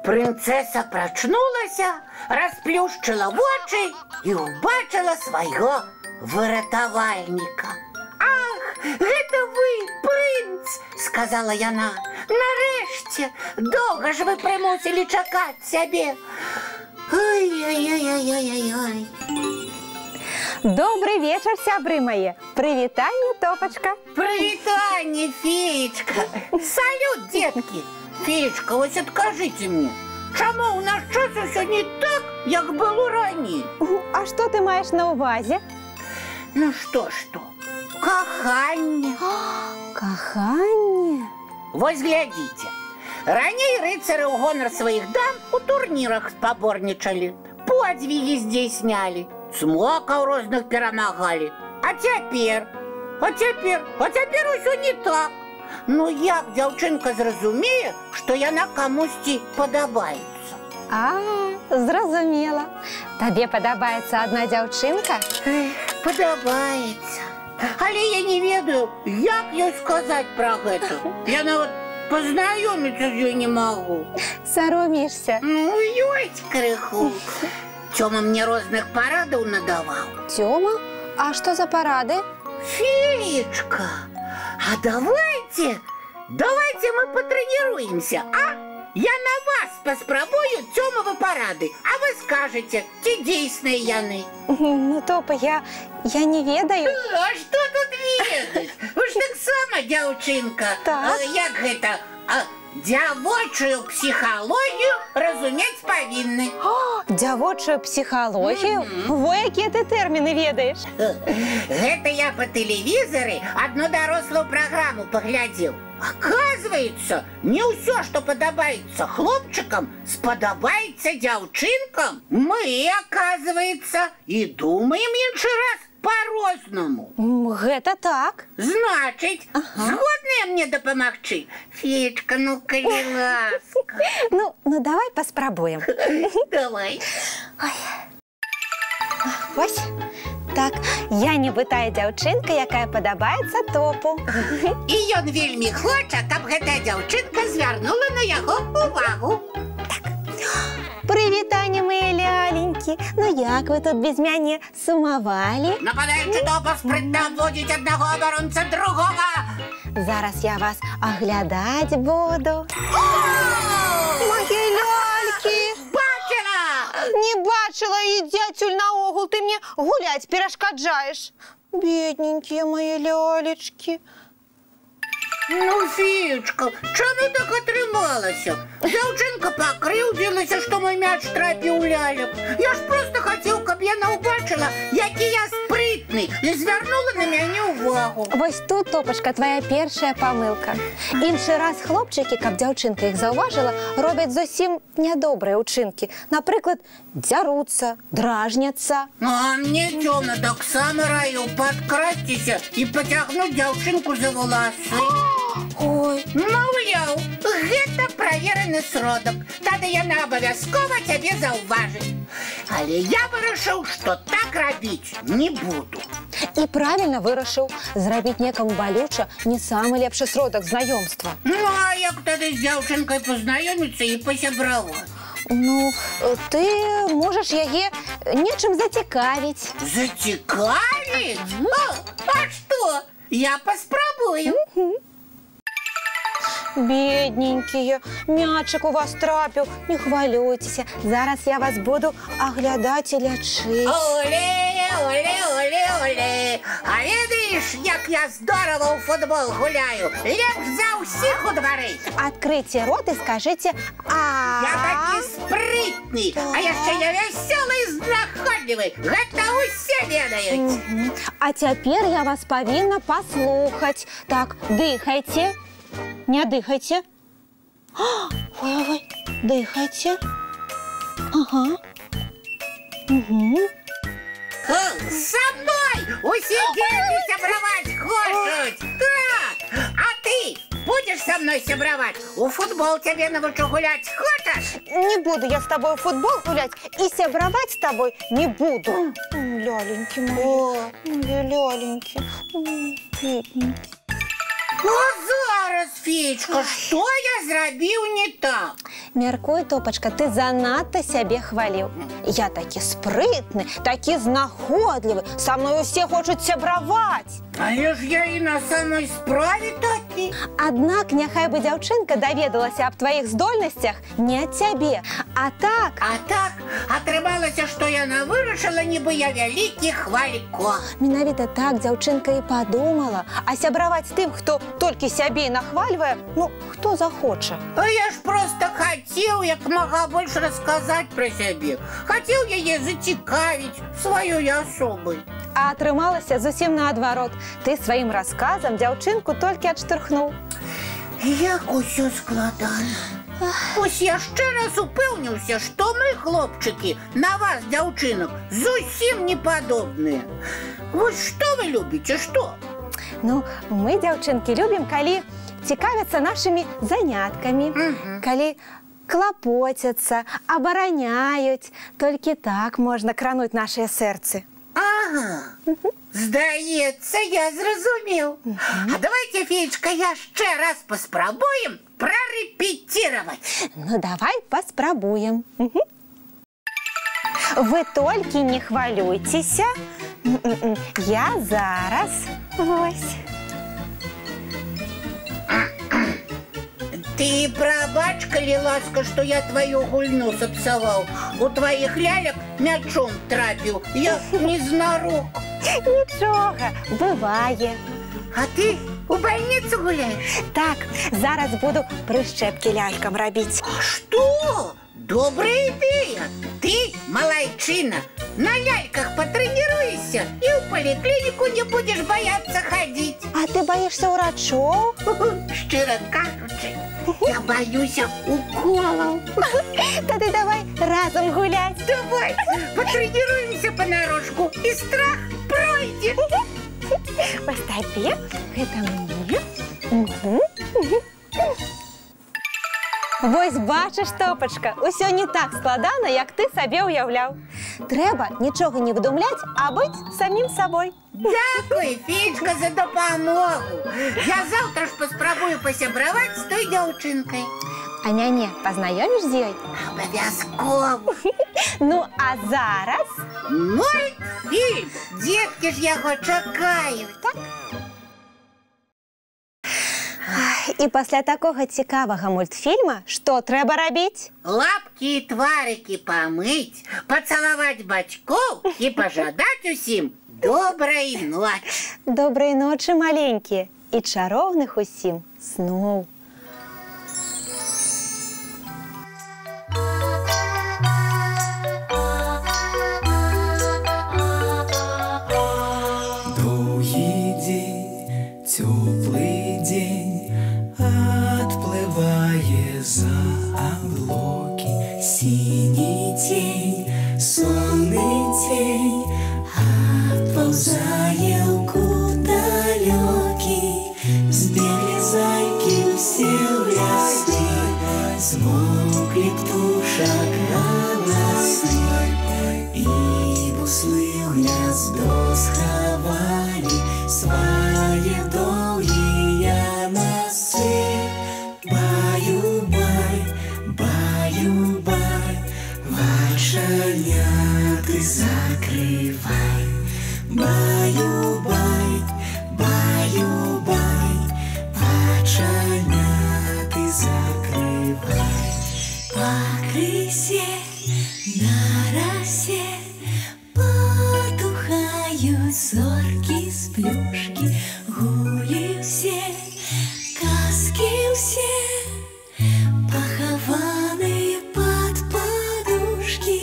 Принцеса прачнулася, расплюшчыла вочы і ўбачыла свайго выратавальніка. «Ах, гэта вы, прынц!» – сказала яна. «Нарэшце, доўга ж вы прымусілі чакаць сябе. Ой-ой-ой-ой-ой-ой!» Добрый вечер, сябры мои. Привитание, Топочка. Привитание, Феечка. Салют, детки. Феечка, вось адкажыце мне, чаму ў наш час усё не так, як было раней? А что ты маешь на увазе? Ну что? Каханне. Каханне? Вось глядзіце. Раней рыцары ў гонар сваіх дам у турнірах спаборнічалі, подзвігі здзяйснялі, цмокаў розных перамагалі. А цяпер усё не так. Ну як дзяўчынка зразумее, што яна камусьці падабаецца? Зразумела. Табе падабаецца адна дзяўчынка? Падабаецца. Але я не ведаю, як ёй сказаць пра гэта. Я нават пазнаёміцца з ёй не магу. Саромеешся? Ну, ёсць крыху. Тёма мне розных парадаў надаваў. Тёма? А што за парады? Феечка, а давайте мы потренируемся, а? Я на вас паспрабую Тёмовы парады, а вы скажете, ці дзейсныя яны. Ну, Топа, я не ведаю. А што тут ведаць? Вы ж таксама дзяўчынка. Так. Як гэта? Дзявочую псіхалогію разумець павінны. Дзявочую псіхалогію? Во, якія ты тэрміны ведаеш? Гэта я па тэлевізары адну дарослую праграму паглядзеў. Оказывается, не ўсё, што падабаецца хлопчыкам, спадабаецца дзяўчынкам. Мы, оказывается, і думаем іншы раз по-рознаму. Гэта так. Значыць, згодныя мне дапамагчы? Феечка, ну, калі ласка. Ну, давай паспрабуем. Давай. Вось. Так, я нібы тая дзяўчынка, якая падабаецца Топу. І ён вельмі хоча, каб гэта дзяўчынка звярнула на яго увагу. Так. Прывітанне, мае ляленькі. Ну як вы тут без мяне сумавалі? Нападаючы Топа спрытна абводзіць аднаго абаронца другога. Зараз я вас аглядаць буду. Мае лялькі! Бачыла! Не бачыла, і дзяцюль наогул, ты мне гуляць перашкаджаеш. Бедненькія мае лялечкі. Ну, Феечка, чаму так атрымалася? Дзяўчынка пакрыўдзілася, што мой мяч трапіў лялек. Я ж проста хацеў, каб яна ўбачыла, які я спрытны, і звярнула на мяне ўвагу. Вось тут, Топачка, твоя першая памылка. Іншы раз хлопчыкі, каб дзяўчынка іх заўважыла, робяць зусім нядобрыя ўчынкі. Напрыклад, дзяруцца, дражняцца. А мне Тёма таксама раіў падкрасціся і пацягнуць дзяўчынку за валасы. Ой, Маўляў, гэта правераны сродак. Тады яна абавязкова цябе заўважыць. Але я вырашыў, што так рабіць не буду. і правільна вырашыў. Зрабіць некаму балюча не самы лепшы сродак знаёмства. Ну, а як тады з дзяўчынкай пазнаёміцца і пасябраваць? Ну, ты можаш яе нечым зацікавіць. Зацікавіць? А што? Я паспрабую. Бедненькія, мячык у вас трапіў. Не хвалюйцеся, зараз я вас буду аглядаць і лячыць. Оле, оле, оле, оле. А ведаеш, як я здорова ў футбол гуляю? Лепш за ўсіх у двары. Адкрыйце рот і скажыце «А». Я такі спрытны, а яшчэ я вясёлы і знаходлівы. Гэта ўсе ведаюць. А цяпер я вас павінна паслухаць. Так, дыхайце. Не дыхайце. Ой, дыхайце. Ага. Са мной усе дзеці сябраваць хочуць. Так, а ты будзеш са мной сябраваць? У футбол цябе навучу гуляць хочаш? Не буду я с тобой в футбол гулять и сябравать с тобой не буду. Ляленьки мои, ляленьки, бедненькие. зараз, Феечка, што я зрабіў не так? Мяркуй, Топачка, ты занадта сябе хваліў. Я такі спрытны, такі знаходлівы, са мной усе хочуць сябраваць. Але ж я і на самой справе такі. Аднак няхай бы дзяўчынка даведалася аб тваіх здольнасцях не ад цябе, а так... А так, атрымалася, што яна вырашыла, нібы я вялікі хвалько. Менавіта так дзяўчынка і падумала, а сябраваць тым, хто толькі сябе нахвальвае, ну, хто захоча. А я ж проста хацеў як мага больш расказаць пра сябе. Хацеў яе зацікавіць сваёй асобай. А атрымалася зусім наадварот. Ты сваім расказам дзяўчынку толькі адштурхнуў. Як усё складана. Ось яшчэ раз упэўніўся, што мы, хлопчыкі, на вас, дзяўчынак, зусім не падобныя. Вось што вы любіце, што? Ну, мы, дзяўчынкі, любім, калі цікавяцца нашымі заняткамі, калі клапоцяцца, абараняюць. Толькі так можна крануць нашыя сэрцы. Ага, здаецца, я зразумеў. А давайте, Феечка, яшчэ раз паспрабуем прарэпеціраваць. Ну, давай паспрабуем. Вы толькі не хвалюйцеся. Я зараз. Вось. Ты прабач, калі ласка, што я тваю гульню сапсаваў. У тваіх лялек мячом трапіў. Я незнарок. Нічога, бывае. А ты у бальніцу гуляеш? Так, зараз буду прышчэпкі лялькам рабіць. А што? Добрая ідэя. Ты, малайчына, на ляльках патрэніруешся і ў паліклініку не будзеш баяцца хадзіць. А ты баішся ўрачоў? Шчыра кажучы, я баюся уколаў. Тады давай разам гуляць. Давай, патрэніруемся панарошку, і страх пройдзе. Вось табе, гэта мне. Вось бачыш, Топачка, усё не так складана, як ты сабе ўяўляў. Трэба нічога не выдумляць, а быць самім сабой. Дякуй, Феечка, за дапамогу. Я заўтра ж паспрабую пасябраваць з той дзяўчынкай. А мяне пазнаёміш з ёй? Абавязкова. Ну, а зараз... Мой фільм! Дзеткі ж яго чакаюць. Так? І пасля такога цікавага мультфільма што трэба рабіць? Лапкі і тварыкі памыць, пацалаваць бацькоў і пажадаць усім добрай ночы. Добрай ночы, маленькія, і чароўных усім сноў. Доўгі дзень, цёплы дзень, отплывае за облаки. Синий тень, сонный тень, отползая в кут далекий. Сбегли зайки все в лесы, смолкли птушек голосы, и буслы в гнездо сховали свои долгие носы. Баю-бай, баю-бай, вачаняты закрывай. Баю-бай, баю-бай, вачаняты закрывай. По крысе на росе потухают зорки с плюшки. Гули все, казки все, похованы под подушки.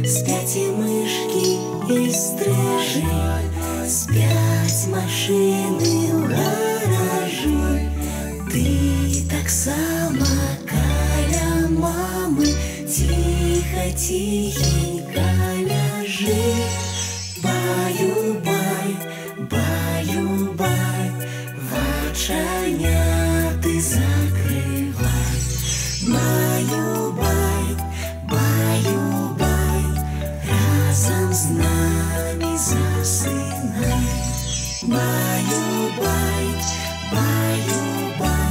Спят и мышки, и стрижи, спят машины в гаражи. Ты так само каля мамы, тихо, тихенько ляжи. Баю-бай, баю-бай, вачаняты закрывай. Баю-бай, баю-бай, разом с нами засынай. Баю-бай, Баю-баю.